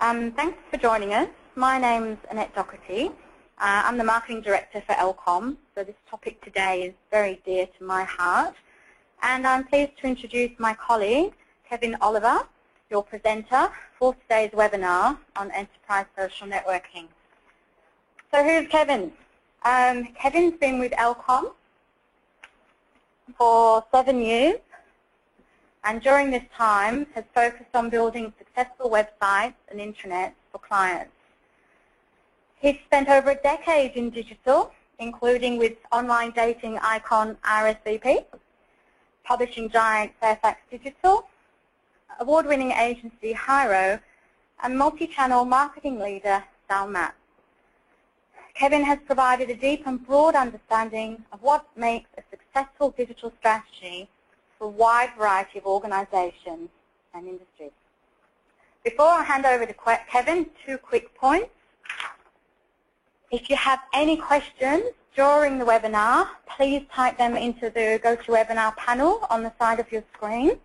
Thanks for joining us. My name's Annette Docherty. I'm the Marketing Director for Elcom, so this topic today is very dear to my heart. And I'm pleased to introduce my colleague, Kevin Oliver, your presenter for today's webinar on enterprise social networking. So who's Kevin? Kevin's been with Elcom for 7 years, and during this time has focused on building successful websites and intranets for clients. He's spent over a decade in digital, including with online dating icon RSVP, publishing giant Fairfax Digital, award-winning agency Hyro, and multi-channel marketing leader Salmat. Kevin has provided a deep and broad understanding of what makes a successful digital strategy for a wide variety of organisations and industries. Before I hand over to Kevin, 2 quick points. If you have any questions during the webinar, please type them into the GoToWebinar panel on the side of your screen.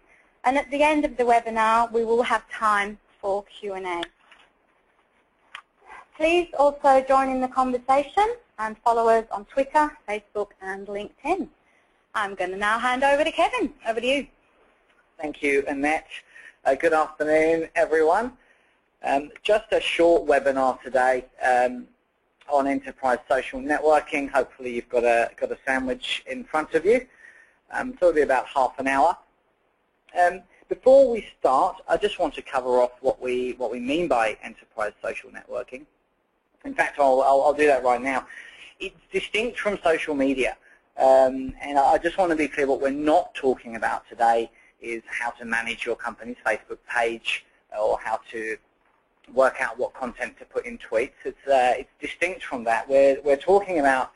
And at the end of the webinar, we will have time for Q&A. Please also join in the conversation and follow us on Twitter, Facebook, and LinkedIn. I'm going to now hand over to Kevin. Over to you. Thank you, Annette. Good afternoon, everyone. Just a short webinar today on enterprise social networking. Hopefully, you've got a sandwich in front of you. So it'll be about half an hour. Before we start, I just want to cover off what we mean by enterprise social networking. In fact, I'll do that right now. It's distinct from social media. And I just want to be clear, what we're not talking about today is how to manage your company's Facebook page or how to work out what content to put in tweets. It's distinct from that. We're talking about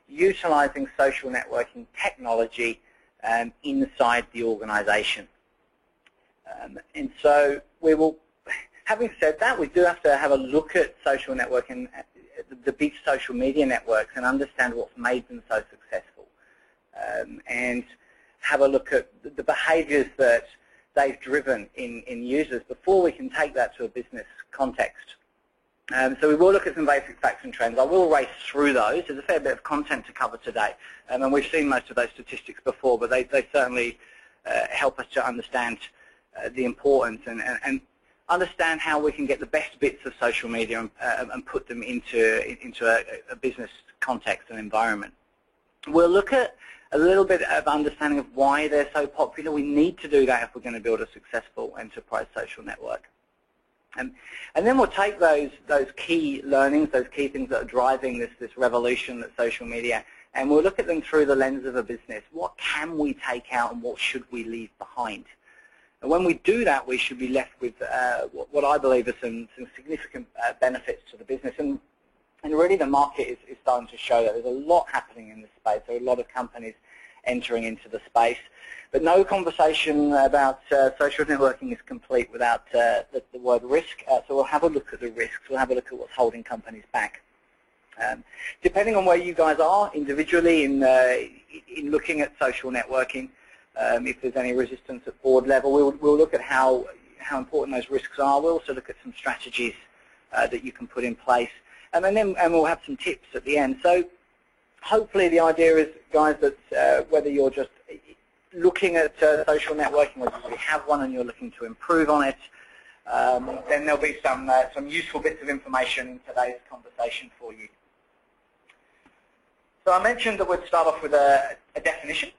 utilizing social networking technology inside the organization. And so we will, having said that, we do have to have a look at social networking, the big social media networks, and understand what's made them so successful. And have a look at the behaviors that they've driven in users before we can take that to a business context. So we will look at some basic facts and trends. I will race through those. There's a fair bit of content to cover today. And we've seen most of those statistics before, but they certainly help us to understand the importance and understand how we can get the best bits of social media and put them into a business context and environment. We'll look at a little bit of understanding of why they're so popular. We need to do that if we're going to build a successful enterprise social network. And then we'll take those key learnings, those key things that are driving this revolution that's social media, and we'll look at them through the lens of a business. What can we take out and what should we leave behind? And when we do that, we should be left with what I believe are some significant benefits to the business. And really the market is starting to show that there's a lot happening in this space. There are a lot of companies entering into the space. But no conversation about social networking is complete without the word risk. So we'll have a look at the risks. We'll have a look at what's holding companies back. Depending on where you guys are individually in looking at social networking, if there's any resistance at board level, we'll look at how important those risks are. We'll also look at some strategies that you can put in place. And we'll have some tips at the end. So hopefully the idea is, guys, that whether you're just looking at social networking, whether you have one and you're looking to improve on it, then there'll be some useful bits of information in today's conversation for you. So I mentioned that we'd start off with a definition.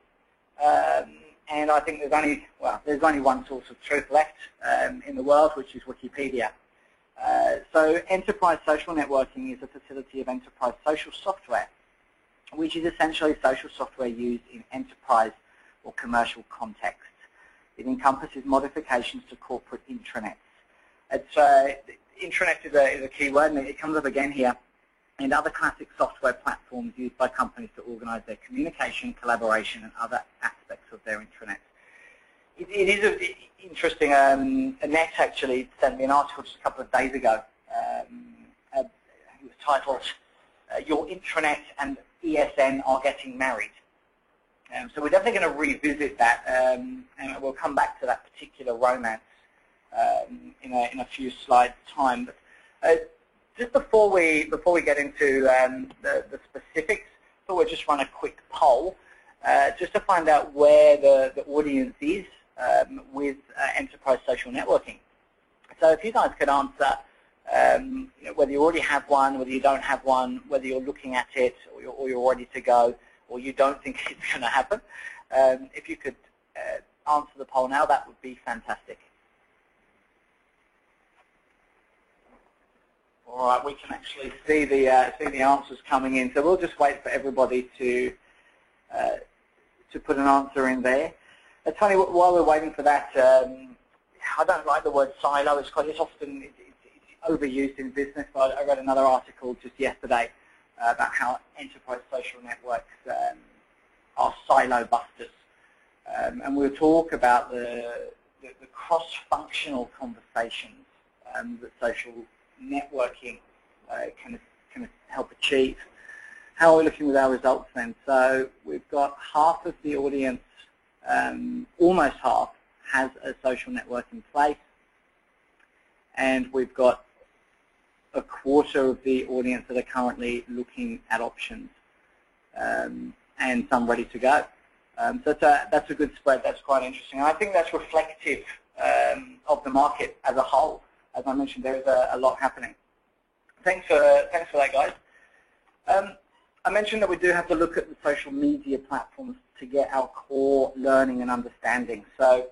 And I think there's only one source of truth left in the world, which is Wikipedia. So enterprise social networking is a facility of enterprise social software, which is essentially social software used in enterprise or commercial contexts. It encompasses modifications to corporate intranets. Intranet is a key word, and it comes up again here, and other classic software platforms used by companies to organize their communication, collaboration, and other aspects of their intranets. It is interesting. Annette actually sent me an article just a couple of days ago. It was titled, "Your Intranet and ESN Are Getting Married." So we're definitely going to revisit that, and we'll come back to that particular romance in a few slides' time. But just before we get into the specifics, I thought we'd just run a quick poll just to find out where the audience is with enterprise social networking. So if you guys could answer whether you already have one, whether you don't have one, whether you're looking at it or you're ready to go, or you don't think it's going to happen. If you could answer the poll now, that would be fantastic. All right, we can actually see the answers coming in, so we'll just wait for everybody to put an answer in there. It's funny, while we're waiting for that, I don't like the word silo. It's often overused in business. I read another article just yesterday about how enterprise social networks are silo busters. And we'll talk about the cross-functional conversations that social networking can help achieve. How are we looking with our results then? So we've got half of the audience, almost half, has a social network in place. And we've got a quarter of the audience that are currently looking at options, and some ready to go. So that's a good spread. That's quite interesting. And I think that's reflective of the market as a whole. As I mentioned, there is a lot happening. Thanks for that, guys. I mentioned that we do have to look at the social media platforms to get our core learning and understanding. So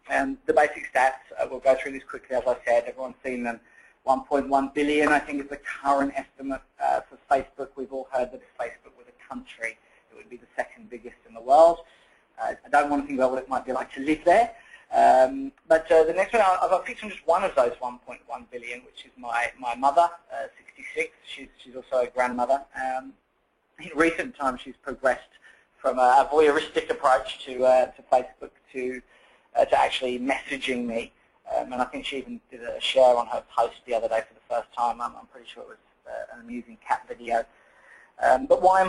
the basic stats, we'll go through this quickly. As I said, everyone's seen them. 1.1 billion, I think, is the current estimate for Facebook. We've all heard that if Facebook was a country, it would be the second biggest in the world. I don't want to think about what it might be like to live there. But the next one, I've picked on just one of those 1.1 billion, which is my mother, 66. She's also a grandmother. In recent times, she's progressed from a voyeuristic approach to Facebook to actually messaging me. And I think she even did a share on her post the other day for the first time. I'm pretty sure it was an amusing cat video. But why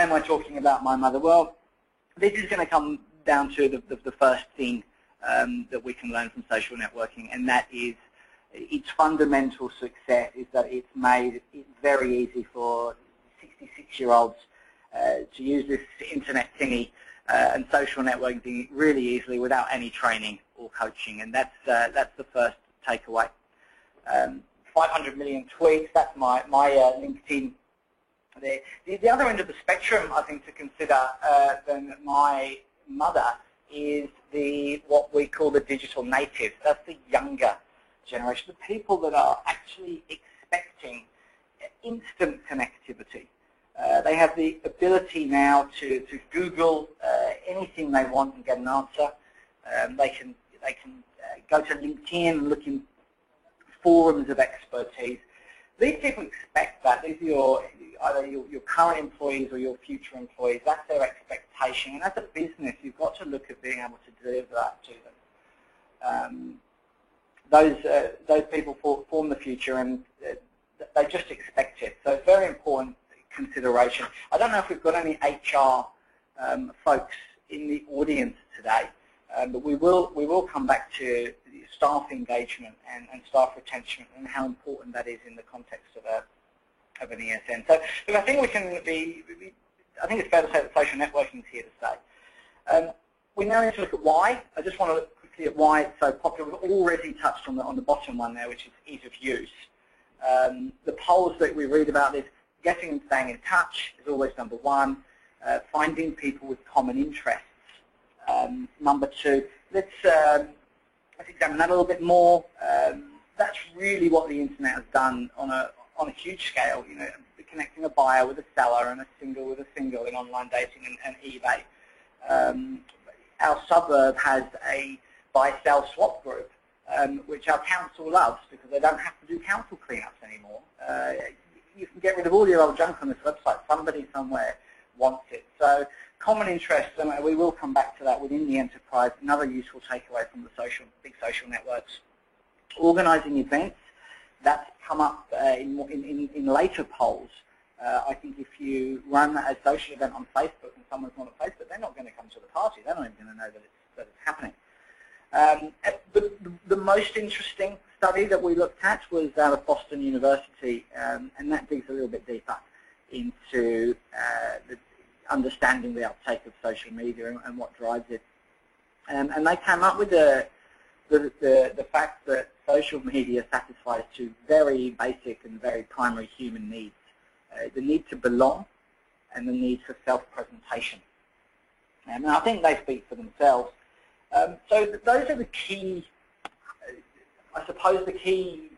am I talking about my mother? Well, this is going to come down to the first thing that we can learn from social networking, and that is its fundamental success is that it's made it very easy for 66-year-olds to use this internet thingy and social networking really easily without any training or coaching, and that's the first takeaway. 500 million tweets. That's my LinkedIn. The other end of the spectrum, I think, to consider than my mother is what we call the digital natives. That's the younger generation, the people that are actually expecting instant connectivity. They have the ability now to Google anything they want and get an answer. They can go to LinkedIn and look in forums of expertise. These people expect that. These are either your current employees or your future employees. That's their expectation. And as a business, you've got to look at being able to deliver that to them. Those people form the future, and they just expect it. So it's very important consideration. I don't know if we've got any HR folks in the audience today, but we will come back to staff engagement and staff retention and how important that is in the context of an ESN. So look, I think I think it's fair to say that social networking is here to stay. We now need to look at why. I just want to look quickly at why it's so popular. We've already touched on the bottom one there, which is ease of use. The polls that we read about this, getting and staying in touch is always number one. Finding people with common interests. Number two, let's examine that a little bit more. That's really what the internet has done on a huge scale. You know, connecting a buyer with a seller and a single with a single in online dating and eBay. Our suburb has a buy-sell swap group, which our council loves because they don't have to do council cleanups anymore. You can get rid of all your old junk on this website. Somebody somewhere wants it. So common interests, and we will come back to that within the enterprise. Another useful takeaway from the big social networks. Organising events, that's come up in later polls. I think if you run a social event on Facebook and someone's not on Facebook, they're not going to come to the party. They're not even going to know that it's happening. But the most interesting study that we looked at was out of Boston University, and that digs a little bit deeper into understanding the uptake of social media and what drives it. And they came up with the fact that social media satisfies two very basic and very primary human needs: the need to belong and the need for self-presentation. And I think they speak for themselves. So those are the key, I suppose, the key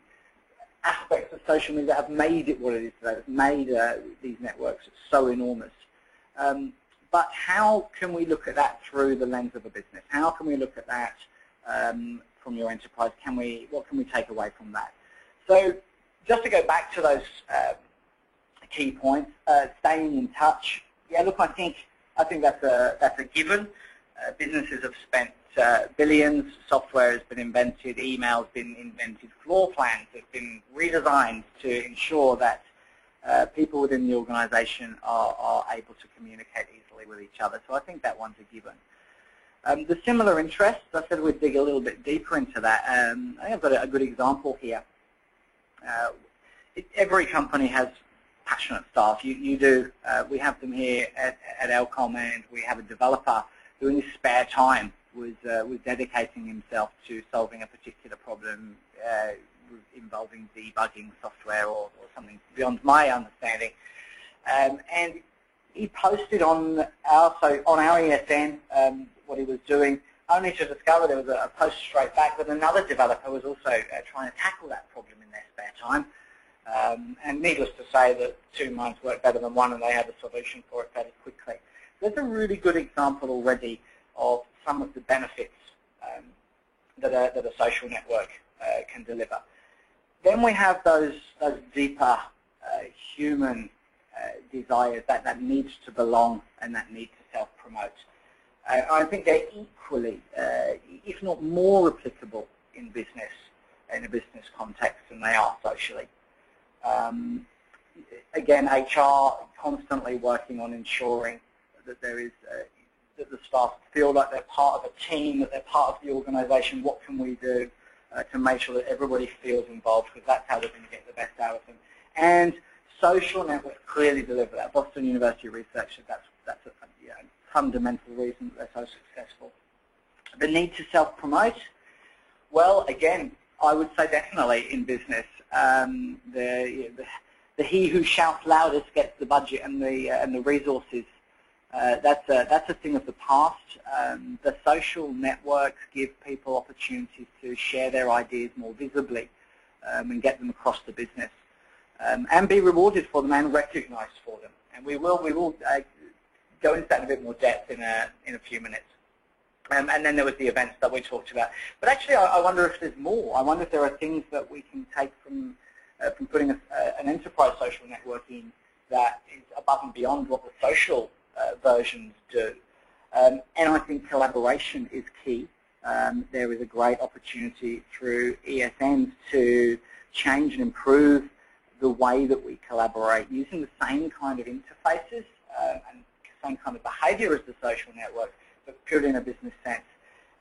aspects of social media that have made it what it is today, that have made these networks so enormous. But how can we look at that through the lens of a business? How can we look at that from your enterprise? What can we take away from that? So just to go back to those key points, staying in touch. Yeah, look, I think that's a given. Businesses have spent billions, software has been invented, email's been invented, floor plans have been redesigned to ensure that people within the organization are able to communicate easily with each other. So I think that one's a given. The similar interests, I said we'd dig a little bit deeper into that. I think I've got a good example here. Every company has passionate staff. You do. We have them here at Elcom, and we have a developer who in his spare time was dedicating himself to solving a particular problem involving debugging software or something beyond my understanding. And he posted on our ESN what he was doing, only to discover there was a post straight back that another developer was also trying to tackle that problem in their spare time. And needless to say that two minds work better than one, and they had a solution for it fairly quickly. There's a really good example already of some of the benefits that a social network can deliver. Then we have those deeper human desires, that need to belong and that need to self-promote. I think they're equally, if not more applicable in a business context than they are socially. Again, HR constantly working on ensuring that there is that the staff feel like they're part of a team, that they're part of the organisation. What can we do to make sure that everybody feels involved? Because that's how they're going to get the best out of them. And social networks clearly deliver that. Boston University research, that's a fundamental reason that they're so successful. The need to self-promote. Well, again, I would say definitely in business, the he who shouts loudest gets the budget and the resources. That's a thing of the past. The social networks give people opportunities to share their ideas more visibly and get them across the business, and be rewarded for them and recognised for them. And we will go into that in a bit more depth in a few minutes. And then there was the events that we talked about. But actually, I wonder if there's more. I wonder if there are things that we can take from putting an enterprise social network in that is above and beyond what the social versions do. And I think collaboration is key. There is a great opportunity through ESNs to change and improve the way that we collaborate using the same kind of interfaces and same kind of behaviour as the social network, but purely in a business sense.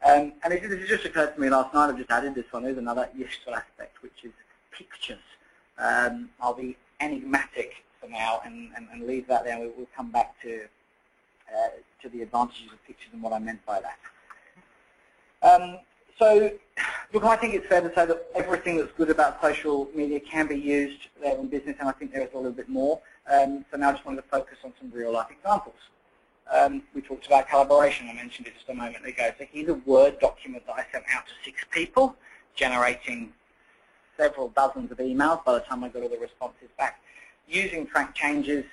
And it just occurred to me last night, I've just added this one, there's another useful aspect, which is pictures. I'll be enigmatic for now and leave that there. We'll come back to the advantages of pictures and what I meant by that. So, look, I think it's fair to say that everything that's good about social media can be used there in business, and I think there is a little bit more. So now I just wanted to focus on some real-life examples. We talked about collaboration. I mentioned it just a moment ago. So here's a Word document that I sent out to 6 people, generating several dozens of emails by the time I got all the responses back. Using track changes,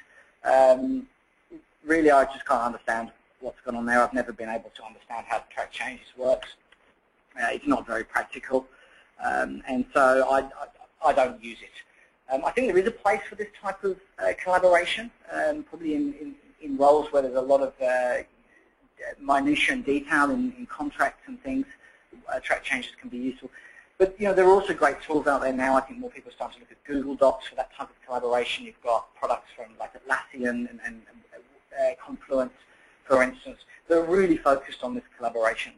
really I just can't understand what's gone on there. I've never been able to understand how track changes works. It's not very practical, and so I don't use it. I think there is a place for this type of collaboration, probably in roles where there's a lot of minutiae and detail in contracts and things. Track changes can be useful. But there are also great tools out there now. I think more people are starting to look at Google Docs for that type of collaboration. You've got products from like Atlassian and Confluence, for instance, that are really focused on this collaboration.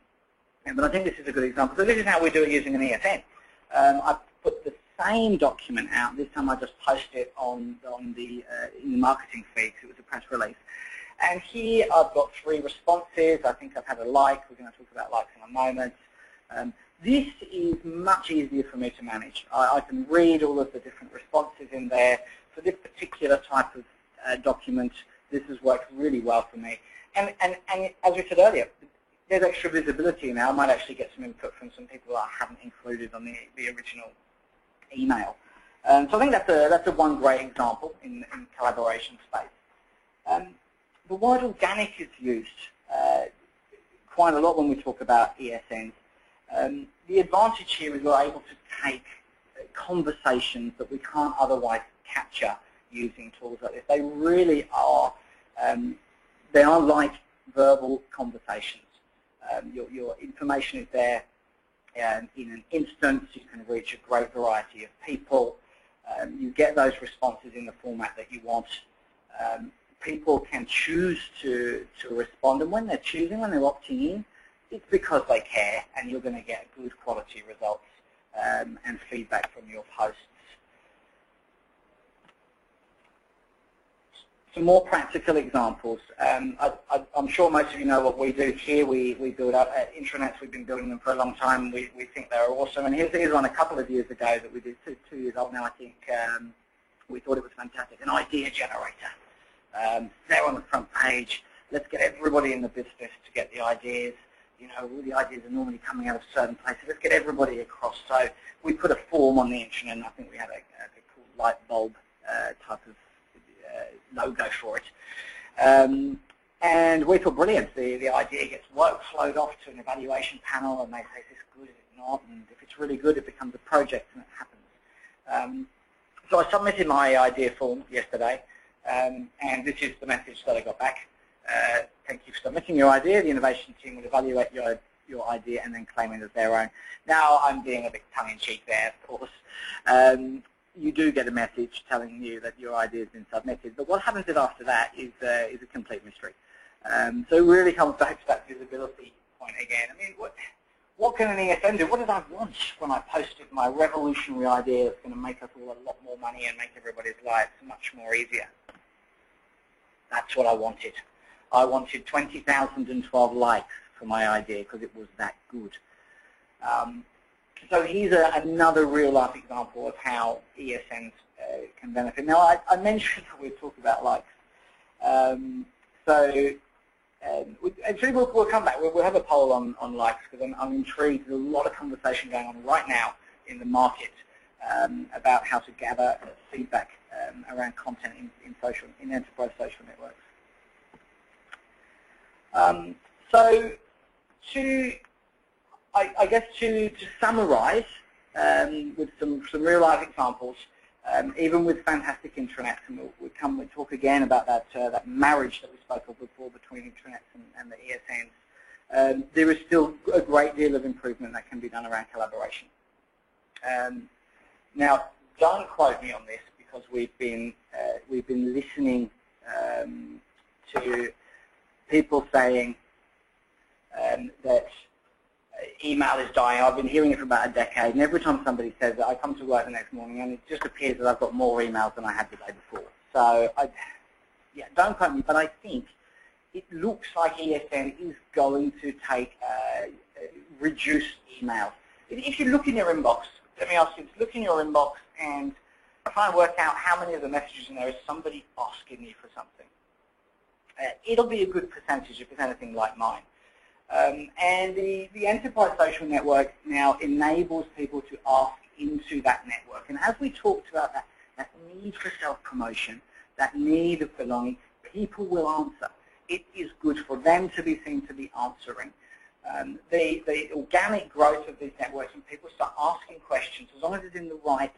But I think this is a good example. So this is how we do it using an ESN. I put the same document out. This time I just posted it in the marketing feed, because it was a press release. And here I've got 3 responses. I think I've had a like. We're going to talk about likes in a moment. This is much easier for me to manage. I can read all of the different responses in there. For this particular type of document, this has worked really well for me. And as we said earlier, there's extra visibility now. I might actually get some input from some people that I haven't included on the original email. So I think that's a one great example in collaboration space. The word organic is used quite a lot when we talk about ESNs. The advantage here is we're able to take conversations that we can't otherwise capture using tools like this. They really are, they are like verbal conversations. Your information is there in an instant. You can reach a great variety of people. You get those responses in the format that you want. People can choose to respond, and when they're choosing, when they're opting in, it's because they care, and you're going to get good quality results and feedback from your posts. Some more practical examples. I'm sure most of you know what we do here. We build up intranets. We've been building them for a long time. We think they're awesome. And here's one a couple of years ago that we did, 2 years old now, I think. We thought it was fantastic. An idea generator. There on the front page. Let's get everybody in the business to get the ideas. You know, all the ideas are normally coming out of certain places. Let's get everybody across. So we put a form on the intranet, and I think we had a cool light bulb type of logo for it. And we thought, brilliant, the idea gets workflowed off to an evaluation panel, and they say, is this good, is it not? And if it's really good, it becomes a project, and it happens. So I submitted my idea form yesterday, and this is the message that I got back. Thank you for submitting your idea. The innovation team will evaluate your idea and then claim it as their own. Now, I'm being a bit tongue-in-cheek there, of course. You do get a message telling you that your idea has been submitted, but what happens after that is a complete mystery. So it really comes back to that visibility point again. I mean, what can an ESN do? What did I want when I posted my revolutionary idea that's going to make us all a lot more money and make everybody's lives much more easier? That's what I wanted. I wanted 20,012 likes for my idea because it was that good. So here's another real-life example of how ESNs can benefit. Now, I mentioned that we'd talk about likes. Actually, we'll come back. We'll have a poll on likes because I'm intrigued. There's a lot of conversation going on right now in the market about how to gather feedback around content in enterprise social networks. I guess to summarize with some real-life examples, even with fantastic intranets, and we'll talk again about that marriage that we spoke of before between intranets and the ESNs. There is still a great deal of improvement that can be done around collaboration. Now, don't quote me on this because we've been listening to people saying that email is dying. I've been hearing it for about a decade, and every time somebody says that, I come to work the next morning and it just appears that I've got more emails than I had the day before. So, yeah, don't quote me, but I think it looks like ESN is going to take reduce emails. If you look in your inbox, let me ask you, look in your inbox and try and work out how many of the messages in there is somebody asking you for something. It'll be a good percentage if it's anything like mine. And the enterprise social network now enables people to ask into that network. And as we talked about that need for self-promotion, that need of belonging, people will answer. It is good for them to be seen to be answering. The organic growth of these networks, when people start asking questions, as long as it's in the right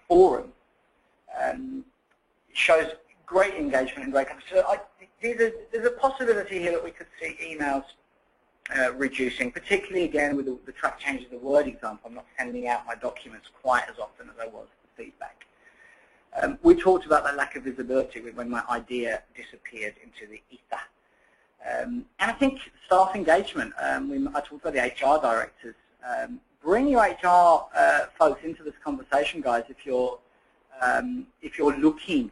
forum, shows great engagement and great company. So there's a possibility here that we could see emails reducing, particularly again with the track changes of the word example. I'm not sending out my documents quite as often as I was for feedback. We talked about that lack of visibility when my idea disappeared into the ether. And I think staff engagement, I talked about the HR directors. Bring your HR folks into this conversation, guys, if you're looking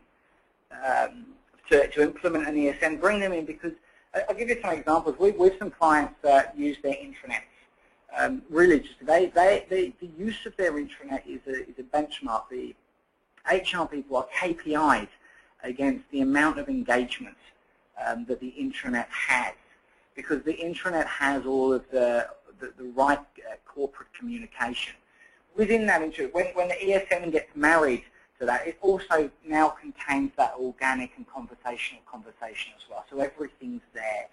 to implement an ESN, bring them in, because I'll give you some examples. We have some clients that use their intranets. Really, just the use of their intranet is a benchmark. The HR people are KPI'd against the amount of engagement that the intranet has, because the intranet has all of the right corporate communication. Within that intranet, when the ESN gets married to that, it also now contains that organic and conversational conversation as well. So everything's there.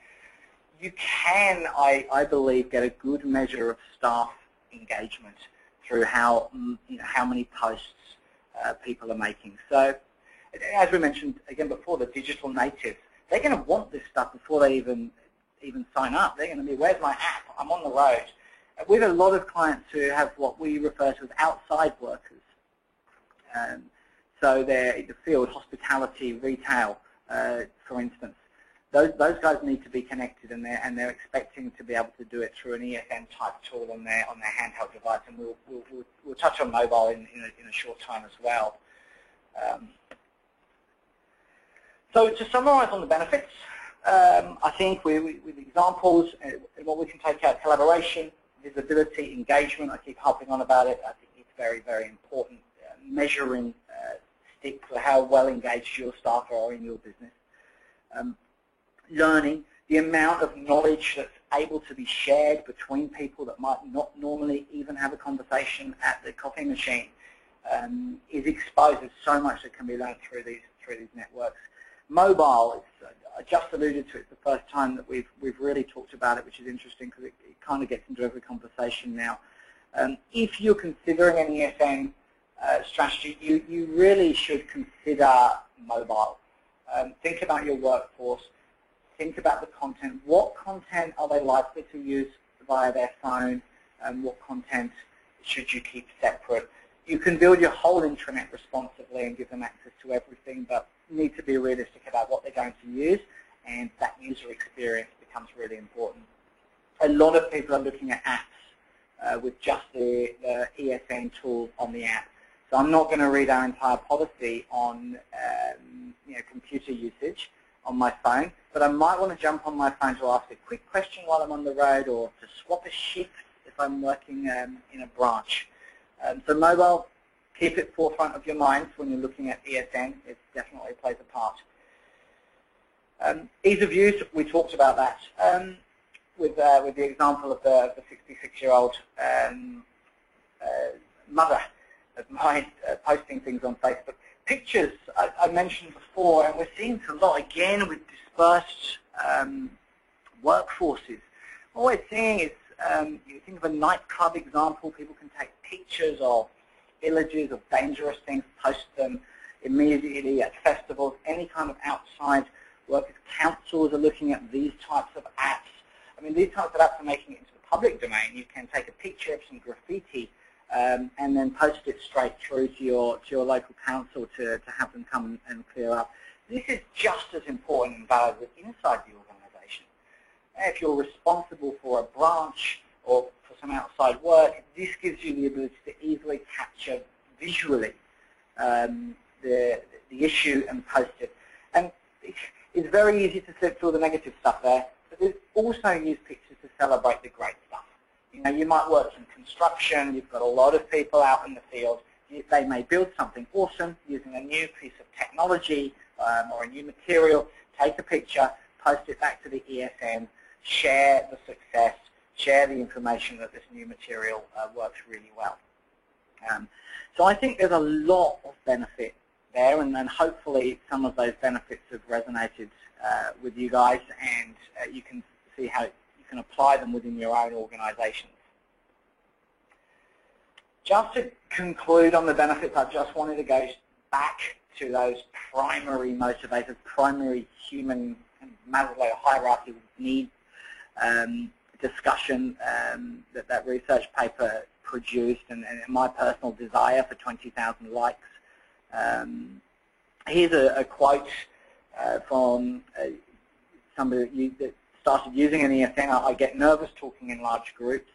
You can, I believe, get a good measure of staff engagement through how many posts people are making. So, as we mentioned again before, the digital natives, they're going to want this stuff before they even sign up. They're going to be, where's my app? I'm on the road. We have a lot of clients who have what we refer to as outside workers. So they're in the field, hospitality, retail, for instance. Those guys need to be connected, and they're expecting to be able to do it through an ESN type tool on their handheld device. And we'll touch on mobile in a short time as well. So to summarise on the benefits, I think with examples, what we can take out: collaboration, visibility, engagement. I keep harping on about it. I think it's very, very important. Measuring stick for how well engaged your staff are in your business. Learning, the amount of knowledge that's able to be shared between people that might not normally even have a conversation at the coffee machine is exposed. There's so much that can be learned through these networks. Mobile, I just alluded to it, the first time that we've really talked about it, which is interesting because it kind of gets into every conversation now. If you're considering an ESN strategy, you really should consider mobile. Think about your workforce. Think about the content. What content are they likely to use via their phone, and what content should you keep separate? You can build your whole intranet responsibly and give them access to everything, but you need to be realistic about what they're going to use, and that user experience becomes really important. A lot of people are looking at apps with just the ESN tool on the app. So I'm not going to read our entire policy on computer usage on my phone, but I might want to jump on my phone to ask a quick question while I'm on the road, or to swap a shift if I'm working in a branch. So mobile, keep it forefront of your mind when you're looking at ESN. It definitely plays a part. Ease of use, we talked about that with the example of the 66-year-old mother of mine posting things on Facebook. Pictures, I mentioned before, and we're seeing this a lot again with dispersed workforces. What we're seeing is, you think of a nightclub example, people can take pictures of villages, of dangerous things, post them immediately at festivals, any kind of outside workers. Councils are looking at these types of apps. I mean, these types of apps are making it into the public domain. You can take a picture of some graffiti and then post it straight through to your local council to have them come and clear up. This is just as important and valuable inside the organisation. If you're responsible for a branch or for some outside work, this gives you the ability to easily capture visually the issue and post it. And it's very easy to slip through the negative stuff there, but there's also use pictures to celebrate the great stuff. You know, you might work in construction, you've got a lot of people out in the field, they may build something awesome using a new piece of technology or a new material, take a picture, post it back to the ESN, share the success, share the information that this new material works really well. So I think there's a lot of benefit there, and then hopefully some of those benefits have resonated with you guys, and you can see how you can apply them within your own organizations. Just to conclude on the benefits, I just wanted to go back to those primary motivators, primary human Maslow hierarchy need discussion that research paper produced, and my personal desire for 20,000 likes. Here's a quote from somebody that started using an ESN, I get nervous talking in large groups,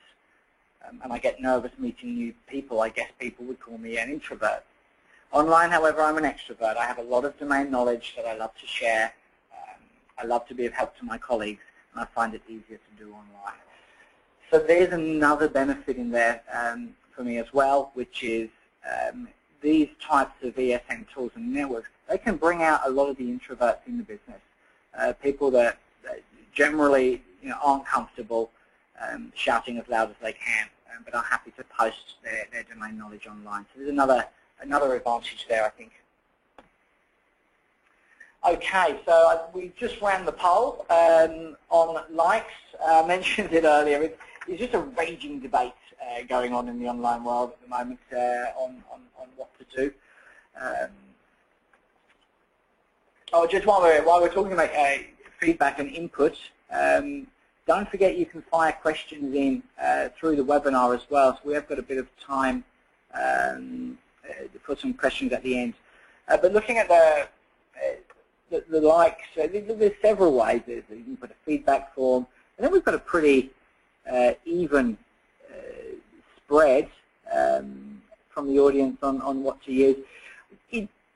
and I get nervous meeting new people. I guess people would call me an introvert. Online, however, I'm an extrovert. I have a lot of domain knowledge that I love to share. I love to be of help to my colleagues, and I find it easier to do online. So there's another benefit in there for me as well, which is these types of ESN tools and networks, they can bring out a lot of the introverts in the business, people that generally aren't comfortable shouting as loud as they can, but are happy to post their domain knowledge online. So there's another advantage there, I think. Okay, so we just ran the poll on likes. I mentioned it earlier. It's just a raging debate going on in the online world at the moment on what to do. Just while we're talking about feedback and input, don't forget you can fire questions in through the webinar as well. So we have got a bit of time to put some questions at the end. But looking at the likes, there's several ways. You can put a feedback form, and then we've got a pretty even spread from the audience on what to use.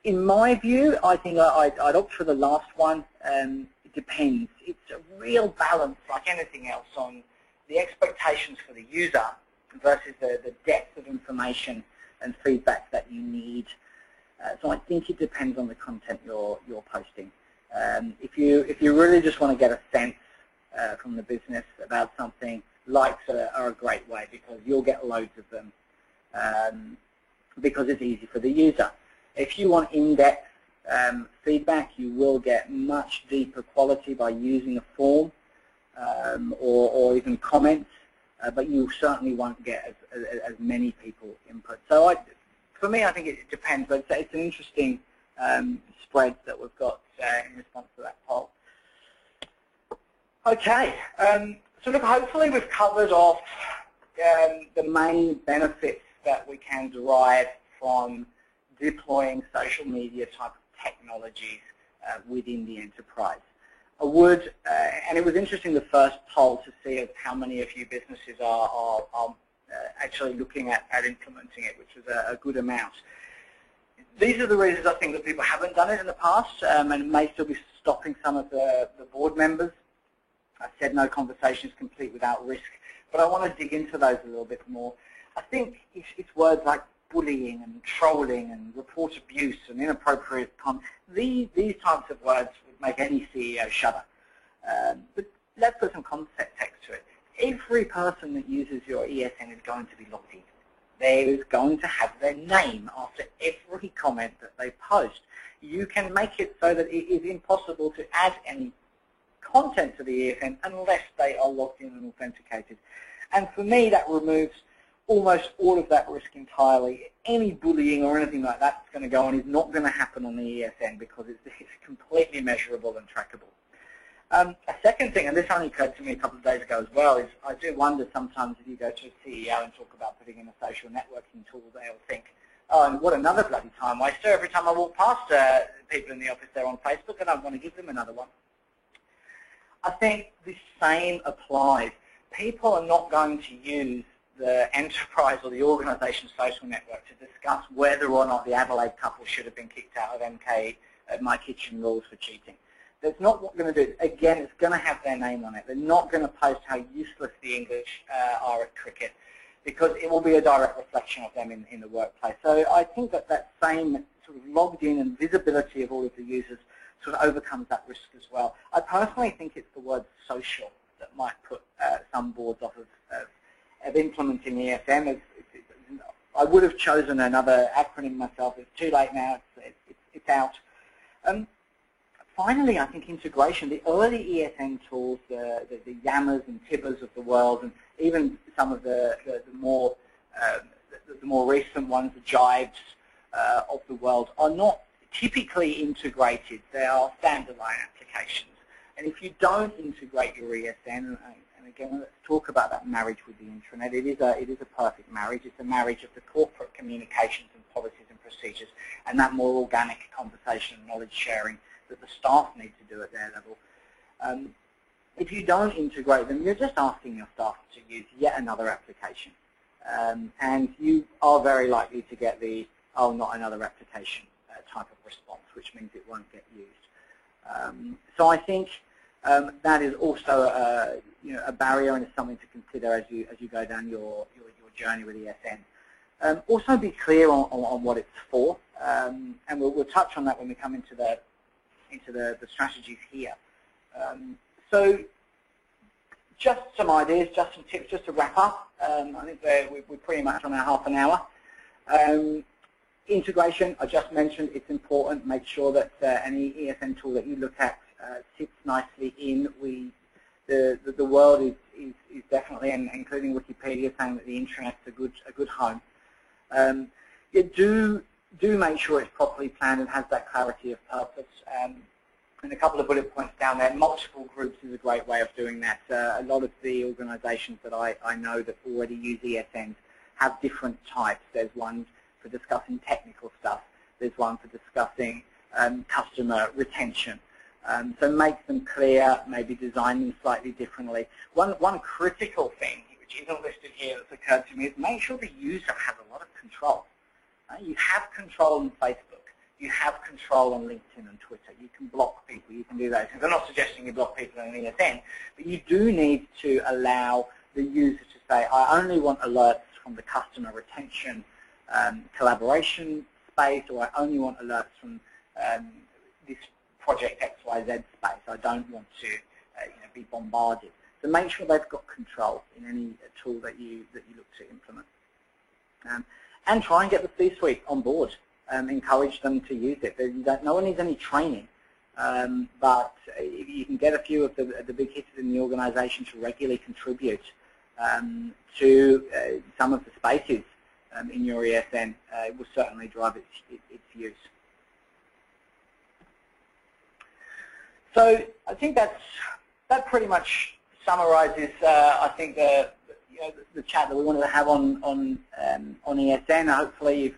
In my view, I think I'd opt for the last one. It depends. It's a real balance, like anything else, on the expectations for the user versus the depth of information and feedback that you need. So I think it depends on the content you're posting. If you really just want to get a sense from the business about something, likes are a great way, because you'll get loads of them because it's easy for the user. If you want in-depth feedback, you will get much deeper quality by using a form or even comments, but you certainly won't get as many people input. So for me, I think it depends, but it's an interesting spread that we've got in response to that poll. Okay, so look, hopefully we've covered off the main benefits that we can derive from deploying social media type of technologies within the enterprise. I would, and it was interesting, the first poll, to see how many of you businesses are actually looking at implementing it, which was a good amount. These are the reasons I think that people haven't done it in the past, and may still be stopping some of the board members. I said no conversation is complete without risk, but I want to dig into those a little bit more. I think it's words like bullying and trolling and report abuse and inappropriate content. These types of words would make any CEO shudder. But let's put some context to it. Every person that uses your ESN is going to be logged in. They is going to have their name after every comment that they post. You can make it so that it is impossible to add any content to the ESN unless they are logged in and authenticated. And for me, that removes almost all of that risk entirely. Any bullying or anything like that that's going to go on is not going to happen on the ESN because it's completely measurable and trackable. A second thing, and this only occurred to me a couple of days ago as well, is I do wonder sometimes if you go to a CEO and talk about putting in a social networking tool, they'll think, oh, and what another bloody time waster. Every time I walk past people in the office there on Facebook, and I want to give them another one. I think the same applies. People are not going to use the enterprise or the organization's social network to discuss whether or not the Adelaide couple should have been kicked out of MK My Kitchen rules for cheating. That's not what we're going to do. Again, it's going to have their name on it. They're not going to post how useless the English are at cricket, because it will be a direct reflection of them in the workplace. So I think that same sort of logged in and visibility of all of the users sort of overcomes that risk as well. I personally think it's the word social that might put some boards off of implementing ESN. I would have chosen another acronym myself. It's too late now. It's out. Finally, I think integration. The early ESN tools, the Yammers and Tibbers of the world, and even some of the more recent ones, the Jives of the world, are not typically integrated. They are standalone applications. And if you don't integrate your ESN, and again, let's talk about that marriage with the intranet. It is a perfect marriage. It's a marriage of the corporate communications and policies and procedures, and that more organic conversation and knowledge sharing that the staff need to do at their level. if you don't integrate them, you're just asking your staff to use yet another application. And you are very likely to get the, oh, not another application type of response, which means it won't get used. So I think that is also a barrier, and it's something to consider as you go down your journey with ESN. Also be clear on what it's for, and we'll touch on that when we come into the strategies here. So just some ideas, just some tips, just to wrap up. I think we're pretty much on our half an hour. Integration, I just mentioned, it's important. Make sure that any ESN tool that you look at sits nicely in. The world is definitely, and including Wikipedia, saying that the internet's a good home. Do make sure it's properly planned and has that clarity of purpose. And a couple of bullet points down there. Multiple groups is a great way of doing that. A lot of the organisations that I know that already use ESNs have different types. There's one for discussing technical stuff. There's one for discussing customer retention. So make them clear, maybe design them slightly differently. One critical thing, which isn't listed here, that's occurred to me, is make sure the user has a lot of control. You have control on Facebook. You have control on LinkedIn and Twitter. You can block people. You can do those things. I'm not suggesting you block people in an ESN, but you do need to allow the user to say, I only want alerts from the customer retention collaboration space, or I only want alerts from this project XYZ space. I don't want to be bombarded. So make sure they've got control in any tool that you look to implement. And try and get the C-suite on board. Encourage them to use it. No one needs any training, but if you can get a few of the big hitters in the organisation to regularly contribute to some of the spaces in your ESN, it will certainly drive its use. So I think that pretty much summarises, I think, the chat that we wanted to have on ESN. Hopefully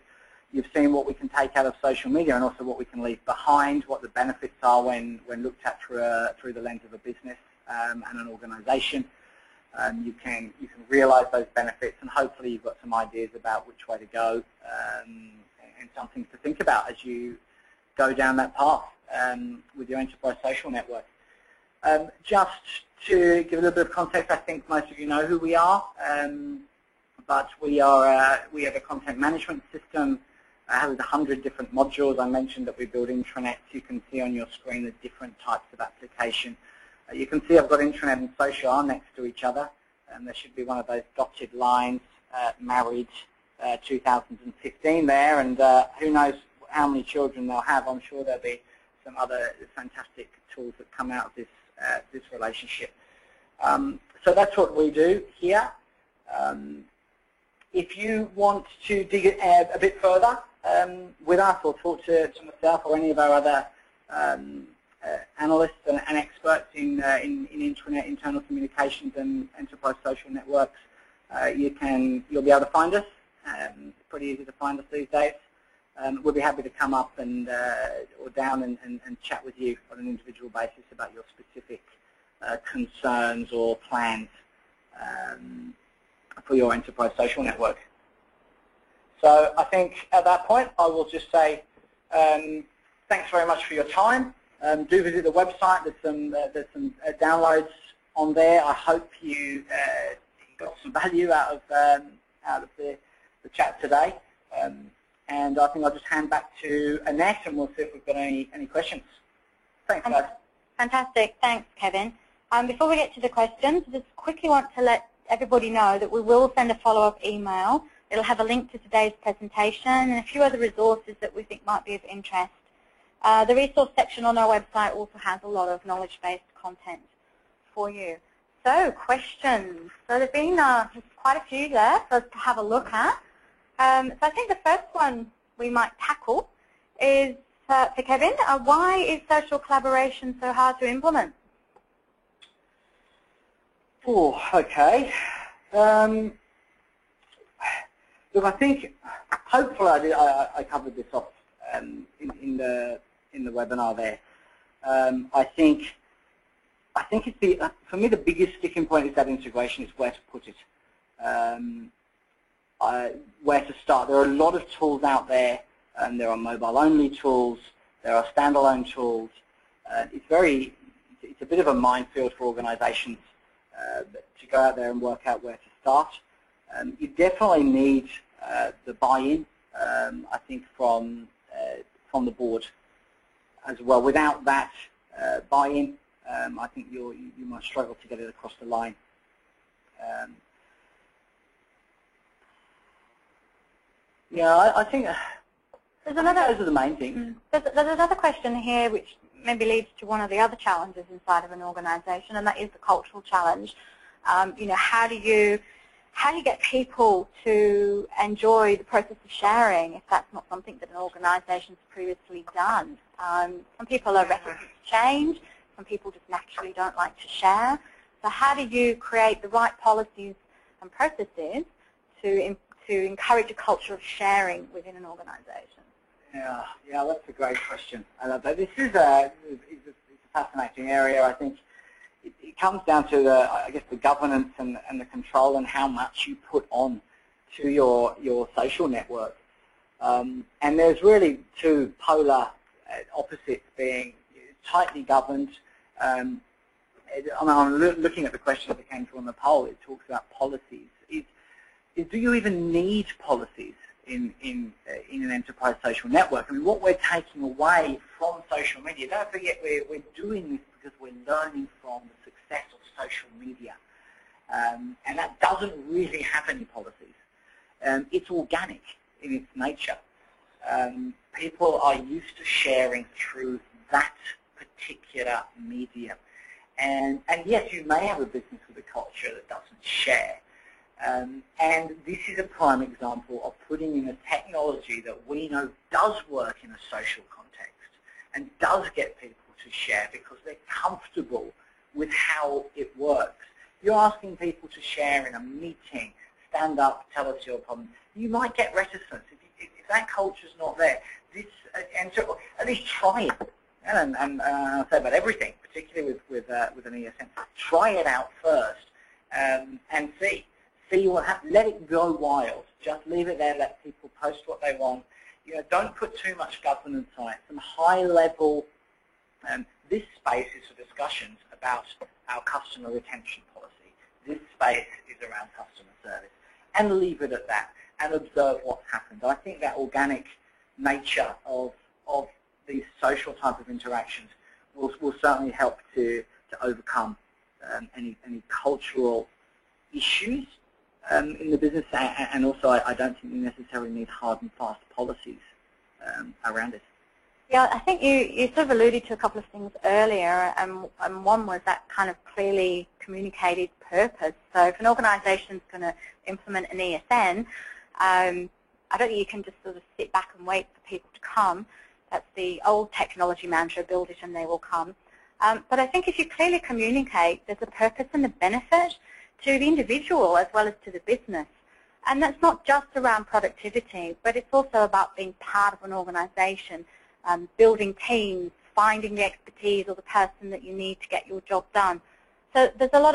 you've seen what we can take out of social media, and also what we can leave behind, what the benefits are when looked at through the lens of a business and an organisation. You can realise those benefits, and hopefully you've got some ideas about which way to go and some things to think about as you go down that path with your enterprise social network. Just to give a little bit of context, I think most of you know who we are, but we have a content management system. With 100 different modules. I mentioned that we build intranets. You can see on your screen the different types of application. You can see I've got intranet and social next to each other, and there should be one of those dotted lines, married 2015 there, and who knows how many children they'll have. I'm sure there'll be some other fantastic tools that come out of this relationship. So that's what we do here. If you want to dig it a bit further with us, or talk to myself or any of our other analysts and experts in intranet, internal communications, and enterprise social networks, you'll be able to find us. It's pretty easy to find us these days. We'll be happy to come up and or down and chat with you on an individual basis about your specific concerns or plans for your enterprise social network. So I think at that point I will just say thanks very much for your time. Do visit the website. There's some downloads on there. I hope you got some value out of the chat today. And I think I'll just hand back to Annette, and we'll see if we've got any questions. Thanks, guys. Fantastic. Thanks, Kevin. Before we get to the questions, I just quickly want to let everybody know that we will send a follow-up email. It'll have a link to today's presentation and a few other resources that we think might be of interest. The resource section on our website also has a lot of knowledge-based content for you. So, questions. So there's been quite a few there for us to have a look at. So I think the first one we might tackle is for Kevin. Why is social collaboration so hard to implement? Oh, okay. Look, I think hopefully I covered this off in the webinar there. I think I think it's for me the biggest sticking point is that integration is where to put it, where to start. There are a lot of tools out there, and there are mobile-only tools, there are standalone tools. It's a bit of a minefield for organisations to go out there and work out where to start. You definitely need the buy-in, I think, from the board as well. Without that buy-in, I think you might struggle to get it across the line. Yeah, I think those are the main things. There's another question here which maybe leads to one of the other challenges inside of an organisation, and that is the cultural challenge. You know, how do you get people to enjoy the process of sharing if that's not something that an organisation's previously done? Some people are resistant to change. Some people just naturally don't like to share. So how do you create the right policies and processes to encourage a culture of sharing within an organisation? Yeah, that's a great question. I love that. This is a fascinating area. I think it comes down to the governance and the control and how much you put on to your social network. And there's really two polar opposites, being tightly governed. I'm looking at the question that came through on the poll. It talks about policies. Do you even need policies in an enterprise social network? I mean, what we're taking away from social media, don't forget we're doing this because we're learning from the success of social media. And that doesn't really have any policies. It's organic in its nature. People are used to sharing through that particular medium. And yes, you may have a business with a culture that doesn't share. And this is a prime example of putting in a technology that we know does work in a social context and does get people to share because they're comfortable with how it works. You're asking people to share in a meeting, stand up, tell us your problem. You might get reticence. If that culture's not there, and so at least try it. And I'll say about everything, particularly with an ESN. Try it out first and see what happens. Let it go wild. Just leave it there. Let people post what they want. You know, don't put too much governance on it. Some high level. This space is for discussions about our customer retention policy. This space is around customer service, and leave it at that and observe what's happened. I think that organic nature of these social type of interactions will certainly help to overcome any cultural issues in the business, and also I don't think you necessarily need hard and fast policies around it. Yeah, I think you sort of alluded to a couple of things earlier, and one was that kind of clearly communicated purpose. So if an organisation is going to implement an ESN, I don't think you can just sort of sit back and wait for people to come. That's the old technology mantra, build it and they will come. But I think if you clearly communicate, there's a purpose and a benefit to the individual as well as to the business. And that's not just around productivity, but it's also about being part of an organisation, building teams, finding the expertise or the person that you need to get your job done. So there's a lot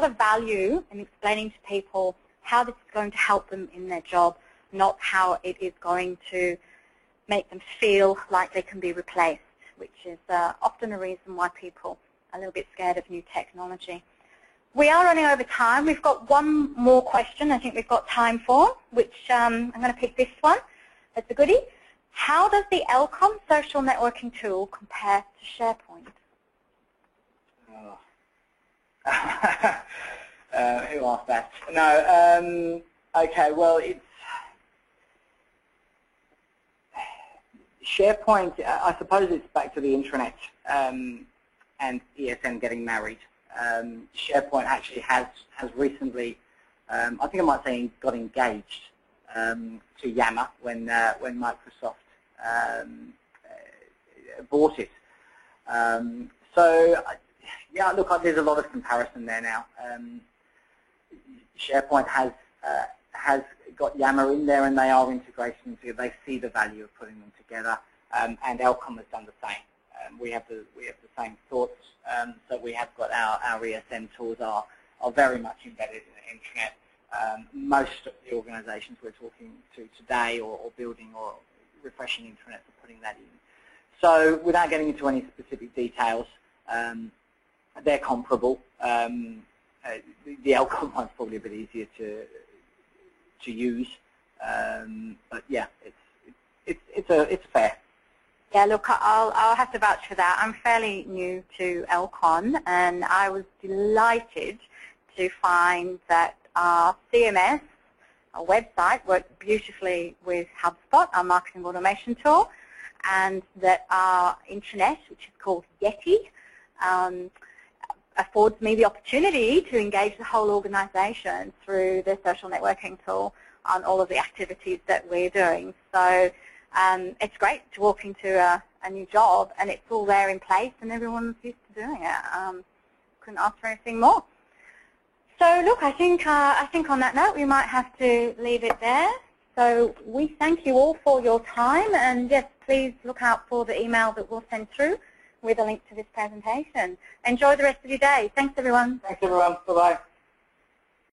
of value in explaining to people how this is going to help them in their job, not how it is going to make them feel like they can be replaced, which is often a reason why people are a little bit scared of new technology. We are running over time. We've got one more question I think we've got time for, which I'm going to pick this one. It's a goodie. How does the Elcom social networking tool compare to SharePoint? Who asked that? No. Okay. Well, it's SharePoint. I suppose it's back to the intranet and ESN getting married. SharePoint actually has recently, I think I might say, got engaged to Yammer when Microsoft bought it. So yeah, look, there's a lot of comparison there now. SharePoint has got Yammer in there, and they are integrating into it. They see the value of putting them together, and Elcom has done the same. we have the same thoughts. So we have got our ESN tools are very much embedded in the intranet. Most of the organisations we're talking to today, or building or refreshing intranet, are putting that in. So without getting into any specific details, they're comparable. The Elcon one's probably a bit easier to use, but yeah, it's fair. Yeah, look, I'll have to vouch for that. I'm fairly new to Elcon, and I was delighted to find that our CMS, our website, worked beautifully with HubSpot, our marketing automation tool, and that our intranet, which is called Yeti, affords me the opportunity to engage the whole organisation through the social networking tool on all of the activities that we're doing. So it's great to walk into a new job and it's all there in place and everyone's used to doing it. Couldn't ask for anything more. So look, I think on that note we might have to leave it there. So we thank you all for your time, and yes, please look out for the email that we'll send through with a link to this presentation. Enjoy the rest of your day. Thanks everyone. Thanks everyone. Bye-bye.